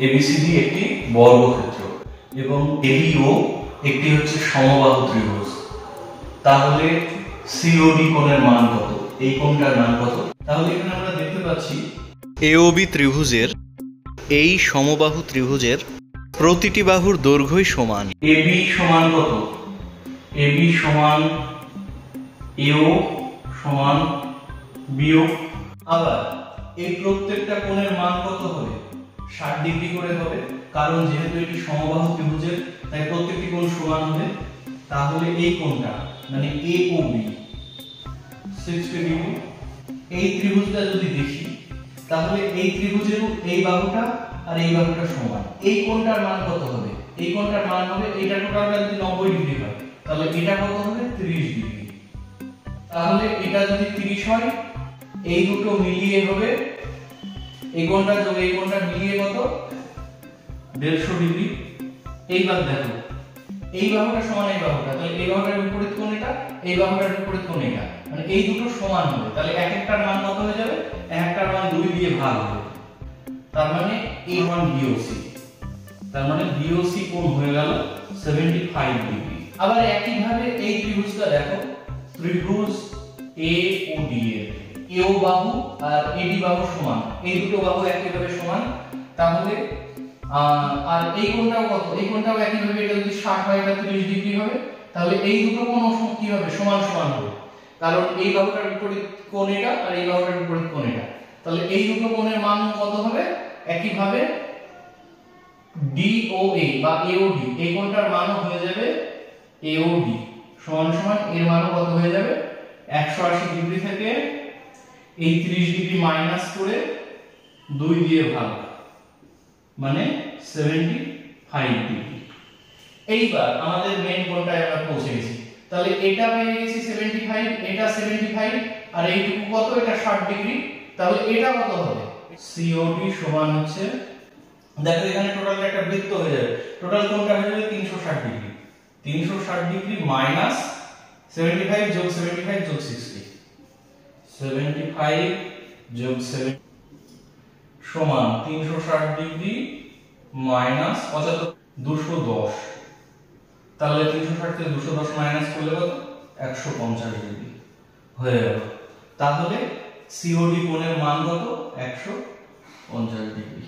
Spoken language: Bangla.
এবিসিডি একটি বর্গক্ষেত্র এবং এবিও একটি হচ্ছে সমবাহু ত্রিভুজ। তাহলে সিওডি কোণের মান কত? এই কোণটার মান কত? তাহলে এখানে আমরা দেখতে পাচ্ছি এওবি ত্রিভুজের এই সমবাহু ত্রিভুজের প্রতিটি বাহুর দৈর্ঘ্যই সমান। এবি সমান কত? এবি সমান এও সমান বিয়োগ, আবার এই প্রত্যেকটা কোণের মান কত হবে? 60 ডিগ্রি করে হবে, কারণ যেহেতু এটি সমবাহু ত্রিভুজের তাই প্রত্যেকটি কোণ সমান হবে। তাহলে এই কোণটা মানে এওবি 60 ডিগ্রি। এই ত্রিভুজটা যদি দেখি তাহলে এই ত্রিভুজের এই বাহুটা আর এই বাহুটা সমান। এই কোণটার মান কত হবে? এই কোণটার মান হবে, এটা টোটালটা যদি 90 ডিগ্রি হয় তাহলে এটা কত হবে? 30 ডিগ্রি। তাহলে এটা যদি 30 হয়, এই দুটো মিলিয়ে হবে এই কোণটা যোগ এই কোণটা মিলিয়ে কত? 150 ডিগ্রি। এইবার দেখো এই বাহুটা সমান এই বাহুটা, তাহলে এই বাহুটার বিপরীত কোণ এটা, এই বাহুটার বিপরীত কোণ এটা, মানে এই দুটো সমান হবে। তাহলে এক একটার মান কত হয়ে যাবে? এক একটার মান 2 দিয়ে ভাগ হবে। তার মানে a1 BOC, তার মানে BOC কোণ হয়ে গেল 75 ডিগ্রি। আবার একই ভাবে এই ত্রিভুজটা দেখো, ত্রিভুজ AOD এর AO বাহু আর AD বাহু সমান, এই দুটো বাহু একইভাবে সমান। তাহলে আর এই কোণটাও কত? এই কোণটাও একইভাবে, এটা যদি 60 হয় এটা 30 ডিগ্রি হবে। তাহলে এই দুটো কোণ কি হবে? সমান সমান হবে, কারণ এই বাহুটার বিপরীত কোণ এটা আর এই বাহুটার বিপরীত কোণ এটা। তাহলে এই দুটো কোণের মান কত হবে? একইভাবে DOA বা AOD, এই কোণটার মানও হয়ে যাবে AOD সমান সমান এর মানও কত হয়ে যাবে? 180 ডিগ্রি থেকে এই 30 ডিগ্রি মাইনাস করে 2 দিয়ে ভাগ, মানে 75 ডিগ্রি। এইবার আমাদের মেইন কোণটায় আমরা পৌঁছে গেছি। তাহলে এটা পেয়ে গেছি 75, এটা 75 আর এইটুকু কত? এটা 60 ডিগ্রি। তাহলে এটা কত হবে? COD সমান হচ্ছে, দেখো এখানে টোটাল একটা বৃত্ত হয়ে যাবে, টোটাল কোণটা হয়ে যাবে 360 ডিগ্রি। 360 ডিগ্রি মাইনাস 75 যোগ 75 যোগ 60, 75 যোগ 7 সমান 360 ডিগ্রি মাইনাস 75, 210। তাহলে 360 থেকে 210 মাইনাস করলে কত? 150 ডিগ্রি হয়ে গেল। তাহলে সিওডি কোণের মান কত? 150 ডিগ্রি।